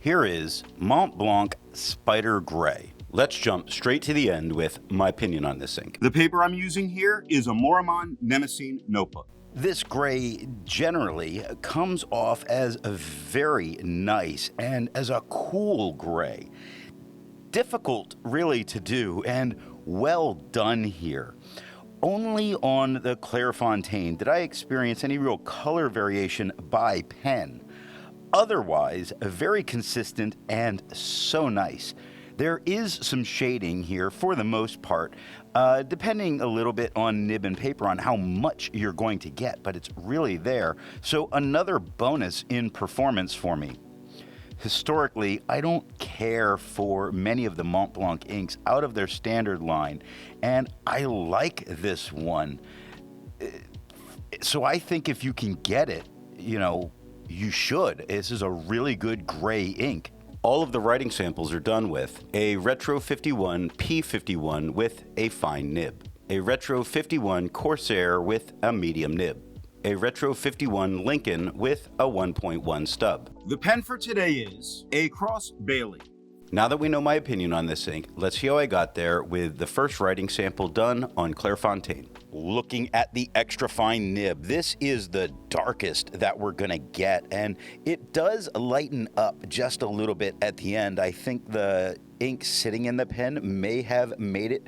Here is Montblanc Spider Gray. Let's jump straight to the end with my opinion on this ink. The paper I'm using here is a Maruman Mnemosyne Notebook. This gray generally comes off as a very nice and as a cool gray. Difficult really to do and well done here. Only on the Clairfontaine did I experience any real color variation by pen. Otherwise, very consistent and so nice. There is some shading here for the most part, depending a little bit on nib and paper on how much you're going to get, but it's really there. So another bonus in performance for me. Historically, I don't care for many of the Montblanc inks out of their standard line, and I like this one. So I think if you can get it, you should. This is a really good gray ink. All of the writing samples are done with a Retro 51 P51 with a fine nib, a Retro 51 Corsair with a medium nib, a Retro 51 Lincoln with a 1.1 stub. The pen for today is a Cross Bailey. Now that we know my opinion on this ink, let's see how I got there with the first writing sample done on Clairfontaine. Looking at the extra fine nib, this is the darkest that we're gonna get, and it does lighten up just a little bit at the end. I think the ink sitting in the pen may have made it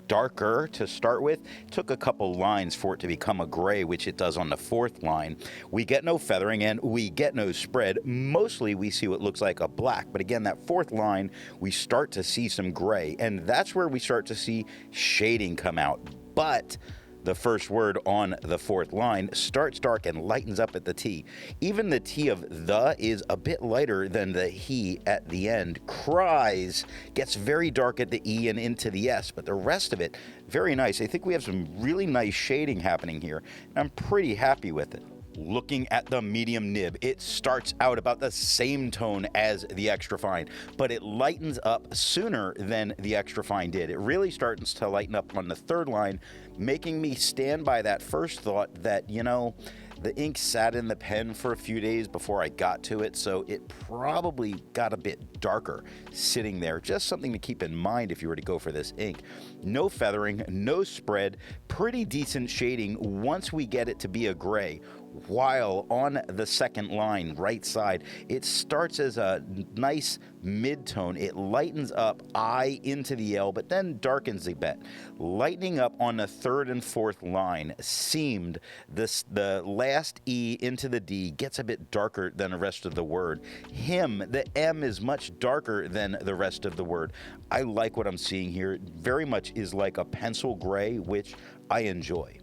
darker to start with. It took a couple lines for it to become a gray, which it does on the fourth line. We get no feathering and we get no spread. Mostly we see what looks like a black, but again, that fourth line, we start to see some gray, and that's where we start to see shading come out. But the first word on the fourth line starts dark and lightens up at the T. Even the T of the is a bit lighter than the he at the end. Cries gets very dark at the E and into the S, but the rest of it, very nice. I think we have some really nice shading happening here, and I'm pretty happy with it. Looking at the medium nib, it starts out about the same tone as the extra fine, but it lightens up sooner than the extra fine did. It really starts to lighten up on the third line, making me stand by that first thought that, the ink sat in the pen for a few days before I got to it, so it probably got a bit darker sitting there. Just something to keep in mind if you were to go for this ink. No feathering, no spread, pretty decent shading once we get it to be a gray. While on the second line, right side, it starts as a nice mid-tone. It lightens up I into the L, but then darkens a bit. Lightening up on the third and fourth line seamed. The last E into the D gets a bit darker than the rest of the word. Him, the M is much darker than the rest of the word. I like what I'm seeing here. It very much is like a pencil gray, which I enjoy.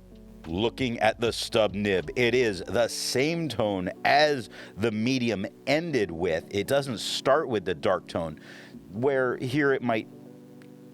Looking at the stub nib, it is the same tone as the medium ended with. It doesn't start with the dark tone, where here it might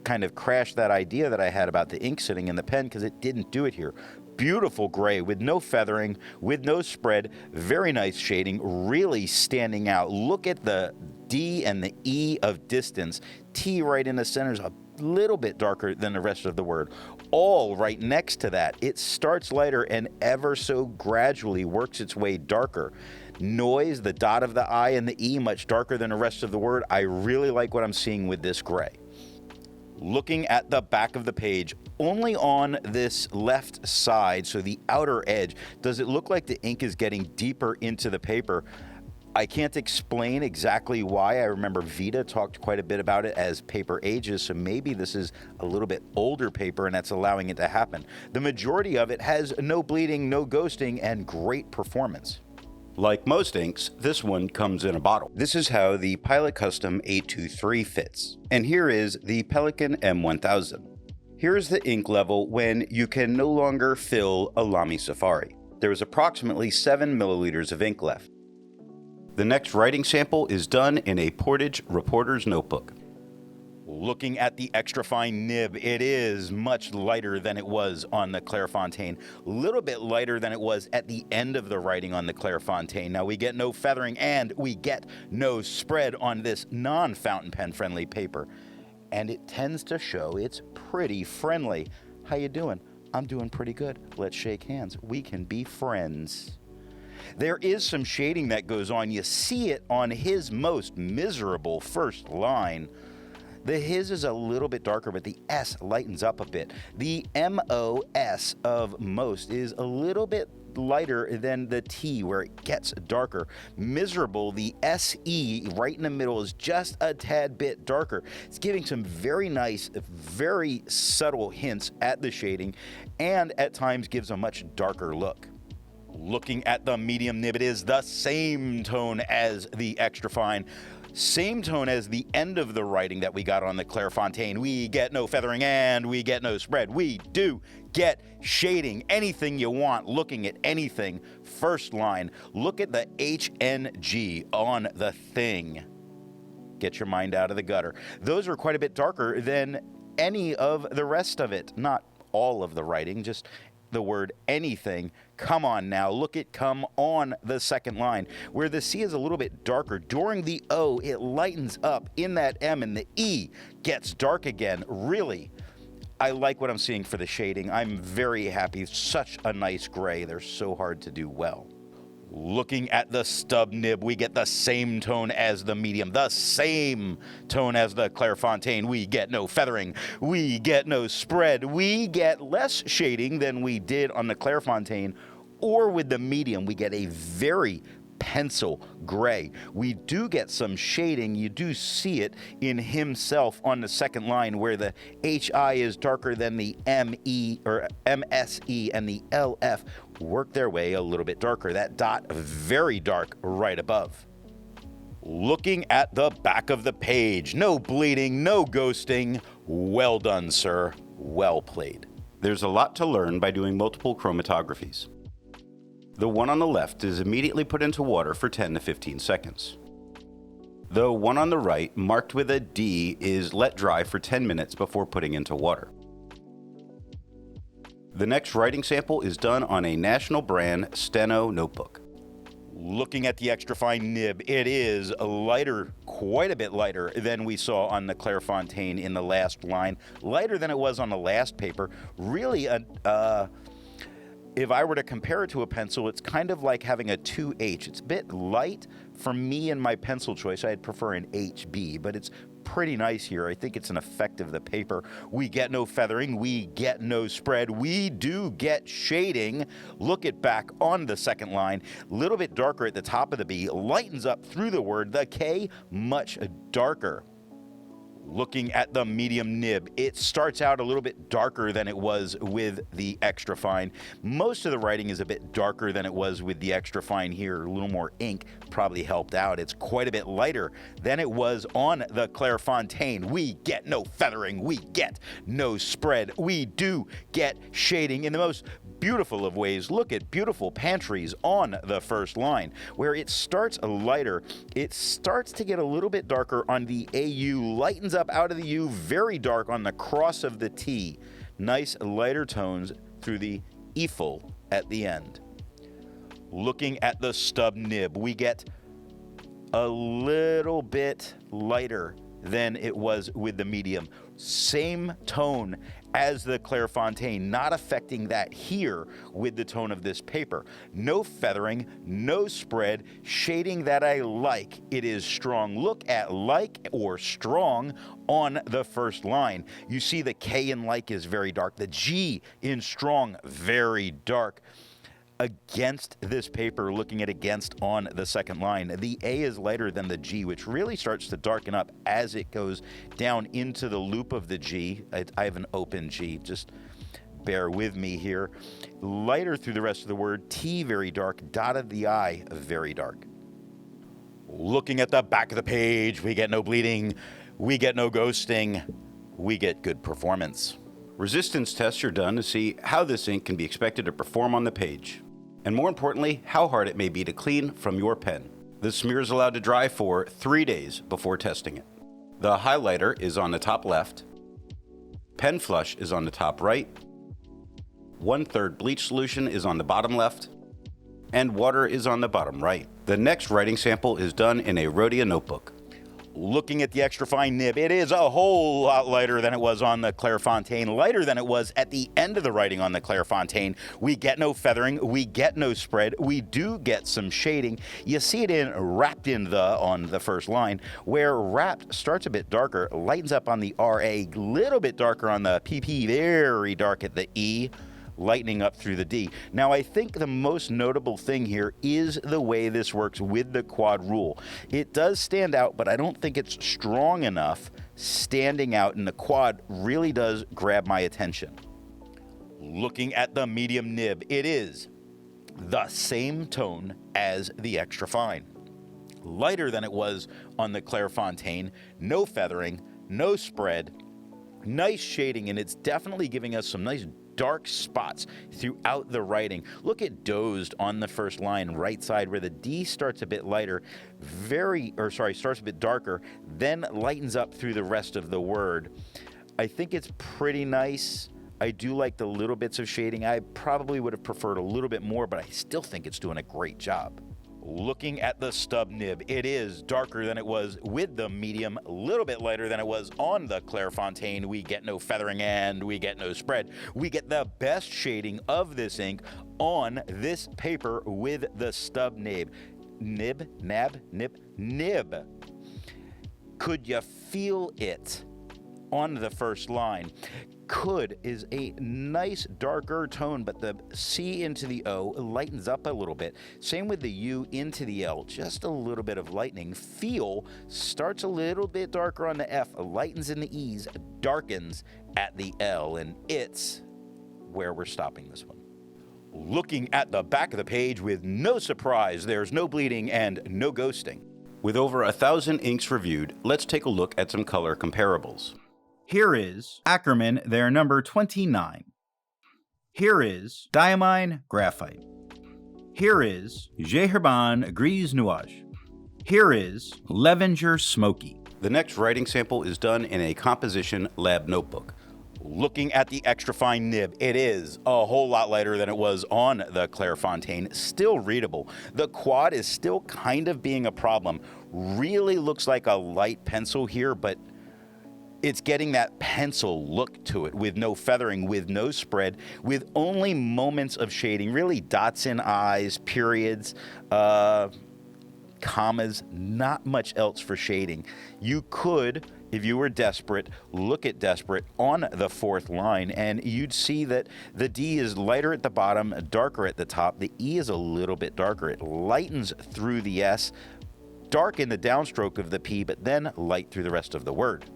kind of crash that idea that I had about the ink sitting in the pen, because it didn't do it here. Beautiful gray with no feathering, with no spread, very nice shading, really standing out. Look at the D and the E of distance. T right in the center is a little bit darker than the rest of the word. All right next to that, it starts lighter and ever so gradually works its way darker. Noise, the dot of the I and the E, much darker than the rest of the word. I really like what I'm seeing with this gray. Looking at the back of the page, only on this left side, so the outer edge, does it look like the ink is getting deeper into the paper. I can't explain exactly why. I remember Vita talked quite a bit about it as paper ages, so maybe this is a little bit older paper and that's allowing it to happen. The majority of it has no bleeding, no ghosting, and great performance. Like most inks, this one comes in a bottle. This is how the Pilot Custom 823 fits. And here is the Pelican M1000. Here is the ink level when you can no longer fill a Lamy Safari. There is approximately 7 milliliters of ink left. The next writing sample is done in a Portage Reporter's Notebook. Looking at the extra fine nib, it is much lighter than it was on the Clairfontaine. A little bit lighter than it was at the end of the writing on the Clairfontaine. Now we get no feathering and we get no spread on this non-fountain pen friendly paper. And it tends to show it's pretty friendly. How you doing? I'm doing pretty good. Let's shake hands. We can be friends. There is some shading that goes on. You see it on his most miserable first line. The his is a little bit darker, but the S lightens up a bit. The MOS of most is a little bit lighter than the T, where it gets darker. Miserable, the SE right in the middle, is just a tad bit darker. It's giving some very nice, very subtle hints at the shading, and at times gives a much darker look. Looking at the medium nib, it is the same tone as the extra fine. Same tone as the end of the writing that we got on the Clairfontaine. We get no feathering and we get no spread. We do get shading. Anything you want, looking at anything. First line, look at the HNG on the thing. Get your mind out of the gutter. Those are quite a bit darker than any of the rest of it. Not all of the writing, just the word anything. Come on now, look at come on the second line, where the C is a little bit darker. During the O, it lightens up in that M, and the E gets dark again. Really, I like what I'm seeing for the shading. I'm very happy. Such a nice gray. They're so hard to do well. Looking at the stub nib, we get the same tone as the medium, the same tone as the Clairfontaine. We get no feathering, we get no spread, we get less shading than we did on the Clairfontaine, or with the medium, we get a very pencil gray. We do get some shading. You do see it in himself on the second line, where the HI is darker than the ME or MSE, and the LF work their way a little bit darker. That dot very dark right above. Looking at the back of the page, no bleeding, no ghosting. Well done, sir. Well played. There's a lot to learn by doing multiple chromatographies. The one on the left is immediately put into water for 10 to 15 seconds. The one on the right, marked with a D, is let dry for 10 minutes before putting into water. The next writing sample is done on a national brand Steno notebook. Looking at the extra fine nib, it is lighter, quite a bit lighter than we saw on the Clairfontaine in the last line. Lighter than it was on the last paper. Really, if I were to compare it to a pencil, it's kind of like having a 2H. It's a bit light. For me and my pencil choice, I'd prefer an HB, but it's pretty nice here. I think it's an effect of the paper. We get no feathering. We get no spread. We do get shading. Look it back on the second line. A little bit darker at the top of the B. Lightens up through the word. The K, much darker. Looking at the medium nib, it starts out a little bit darker than it was with the extra fine. Most of the writing is a bit darker than it was with the extra fine here. A little more ink probably helped out. It's quite a bit lighter than it was on the Clairfontaine. We get no feathering. We get no spread. We do get shading in the most beautiful of ways. Look at beautiful pantries on the first line, where it starts lighter. It starts to get a little bit darker on the AU, lightens up out of the U, very dark on the cross of the T. Nice lighter tones through the EFL at the end. Looking at the stub nib, we get a little bit lighter than it was with the medium. Same tone as the Clairfontaine, not affecting that here with the tone of this paper. No feathering, no spread, shading that I like. It is strong. Look at like or strong on the first line. You see the K in like is very dark. The G in strong, very dark. Against this paper, looking at against on the second line, the A is lighter than the G, which really starts to darken up as it goes down into the loop of the G. I have an open G, just bear with me here. Lighter through the rest of the word. T very dark, dot of the I very dark. Looking at the back of the page, we get no bleeding, we get no ghosting, we get good performance. Resistance tests are done to see how this ink can be expected to perform on the page, and more importantly, how hard it may be to clean from your pen. The smear is allowed to dry for 3 days before testing it. The highlighter is on the top left, pen flush is on the top right, 1/3 bleach solution is on the bottom left, and water is on the bottom right. The next writing sample is done in a Rhodia notebook. Looking at the extra fine nib, it is a whole lot lighter than it was on the Clairfontaine, lighter than it was at the end of the writing on the Clairfontaine. We get no feathering, we get no spread, we do get some shading. You see it in wrapped in the on the first line, where wrapped starts a bit darker, lightens up on the RA, little bit darker on the PP, very dark at the E, lightening up through the D. Now, I think the most notable thing here is the way this works with the quad rule. It does stand out, but I don't think it's strong enough standing out, and the quad really does grab my attention. Looking at the medium nib, it is the same tone as the extra fine. Lighter than it was on the Clairfontaine, no feathering, no spread, nice shading, and it's definitely giving us some nice dark spots throughout the writing. Look at dozed on the first line, right side, where the D starts a bit lighter, starts a bit darker, then lightens up through the rest of the word. I think it's pretty nice. I do like the little bits of shading. I probably would have preferred a little bit more, but I still think it's doing a great job. Looking at the stub nib, it is darker than it was with the medium, a little bit lighter than it was on the Clairfontaine. We get no feathering and we get no spread. We get the best shading of this ink on this paper with the stub nib. Nib. Could you feel it on the first line? Could is a nice darker tone, but the C into the O lightens up a little bit. Same with the U into the L, just a little bit of lightening. Feel starts a little bit darker on the F, lightens in the E's, darkens at the L, and it's where we're stopping this one. Looking at the back of the page, with no surprise, there's no bleeding and no ghosting. With over 1,000 inks reviewed, let's take a look at some color comparables. Here is Ackerman, their number 29. Here is Diamine Graphite. Here is Geherbon Grise Nuage. Here is Levenger Smoky. The next writing sample is done in a composition lab notebook. Looking at the extra fine nib, it is a whole lot lighter than it was on the Clairfontaine. Still readable. The quad is still kind of being a problem. Really looks like a light pencil here, but it's getting that pencil look to it, with no feathering, with no spread, with only moments of shading, really dots in eyes, periods, commas, not much else for shading. You could, if you were desperate, look at desperate on the fourth line, and you'd see that the D is lighter at the bottom, darker at the top. The E is a little bit darker. It lightens through the S, dark in the downstroke of the P, but then light through the rest of the word.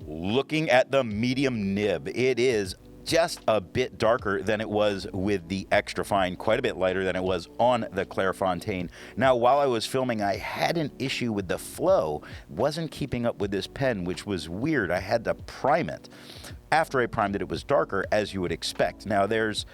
Looking at the medium nib, it is just a bit darker than it was with the extra fine, quite a bit lighter than it was on the Clairfontaine. Now, while I was filming, I had an issue with the flow. Wasn't keeping up with this pen, which was weird. I had to prime it. After I primed it, it was darker, as you would expect. Now, there's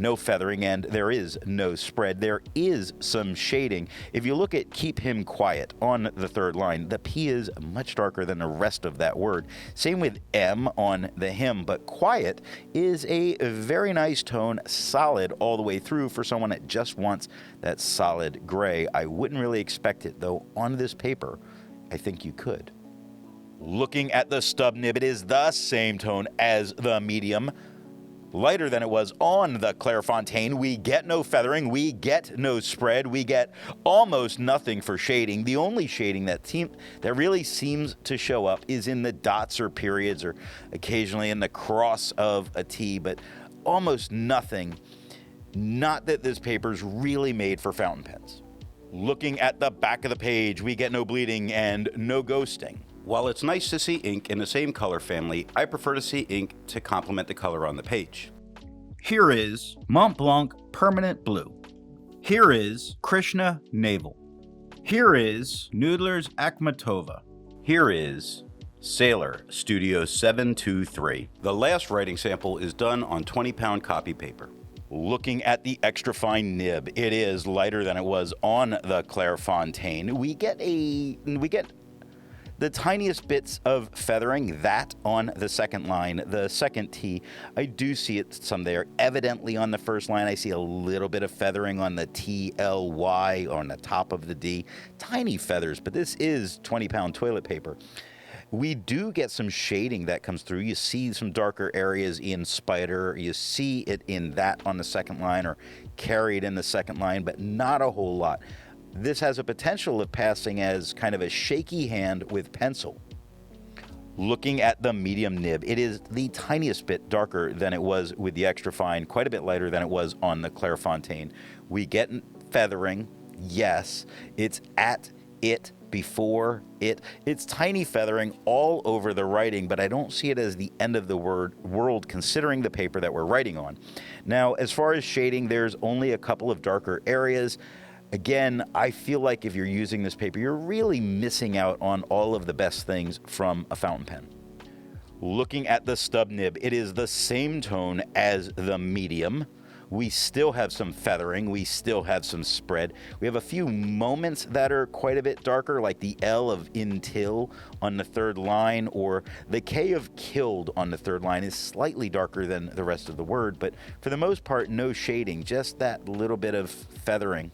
no feathering and there is no spread. There is some shading. If you look at Keep Him Quiet on the third line, the P is much darker than the rest of that word. Same with M on the him, but quiet is a very nice tone, solid all the way through for someone that just wants that solid gray. I wouldn't really expect it, though on this paper, I think you could. Looking at the stub nib, it is the same tone as the medium. Lighter than it was on the Clairfontaine. We get no feathering, we get no spread, we get almost nothing for shading. The only shading that really seems to show up is in the dots or periods, or occasionally in the cross of a T, but almost nothing. Not that this paper's really made for fountain pens. Looking at the back of the page, we get no bleeding and no ghosting. While it's nice to see ink in the same color family, I prefer to see ink to complement the color on the page. Here is Montblanc Permanent Blue. Here is Krishna Navel. Here is Noodler's Akhmatova. Here is Sailor Studio 723. The last writing sample is done on 20-pound copy paper. Looking at the extra fine nib, it is lighter than it was on the Clairfontaine. We get The tiniest bits of feathering, that on the second line, the second T, I do see it some there. Evidently on the first line, I see a little bit of feathering on the T, L, Y, on the top of the D. Tiny feathers, but this is 20-pound toilet paper. We do get some shading that comes through. You see some darker areas in Spider. You see it in that on the second line or carried in the second line, but not a whole lot. This has a potential of passing as kind of a shaky hand with pencil. Looking at the medium nib, it is the tiniest bit darker than it was with the extra fine, quite a bit lighter than it was on the Clairfontaine. We get feathering, yes. It's at it, before it. It's tiny feathering all over the writing, but I don't see it as the end of the world considering the paper that we're writing on. Now, as far as shading, there's only a couple of darker areas. Again, I feel like if you're using this paper, you're really missing out on all of the best things from a fountain pen. Looking at the stub nib, it is the same tone as the medium. We still have some feathering. We still have some spread. We have a few moments that are quite a bit darker, like the L of until on the third line, or the K of killed on the third line is slightly darker than the rest of the word, but for the most part, no shading, just that little bit of feathering.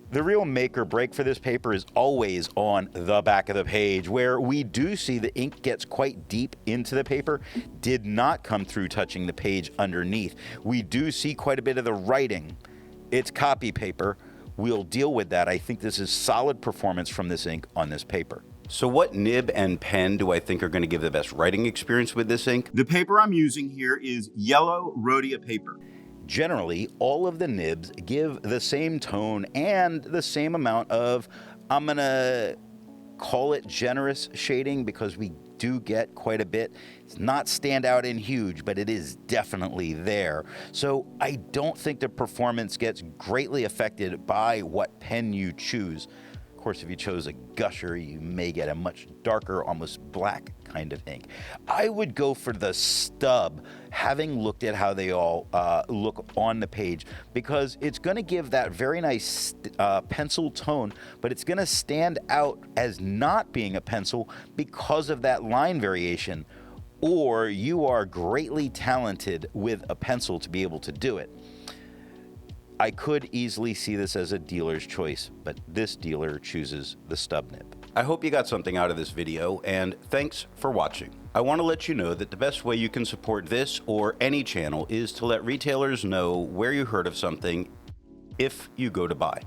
The real make or break for this paper is always on the back of the page, where we do see the ink gets quite deep into the paper, did not come through touching the page underneath. We do see quite a bit of the writing. It's copy paper. We'll deal with that. I think this is solid performance from this ink on this paper. So what nib and pen do I think are going to give the best writing experience with this ink? The paper I'm using here is yellow Rhodia paper. Generally, all of the nibs give the same tone and the same amount of, I'm going to call it generous shading because we do get quite a bit. It's not stand out and huge, but it is definitely there. So I don't think the performance gets greatly affected by what pen you choose. Of course, if you chose a gusher, you may get a much darker, almost black kind of ink. I would go for the stub, having looked at how they all look on the page, because it's going to give that very nice pencil tone, but it's going to stand out as not being a pencil because of that line variation. Or you are greatly talented with a pencil to be able to do it. I could easily see this as a dealer's choice, but this dealer chooses the stub nib. I hope you got something out of this video, and thanks for watching. I want to let you know that the best way you can support this or any channel is to let retailers know where you heard of something if you go to buy.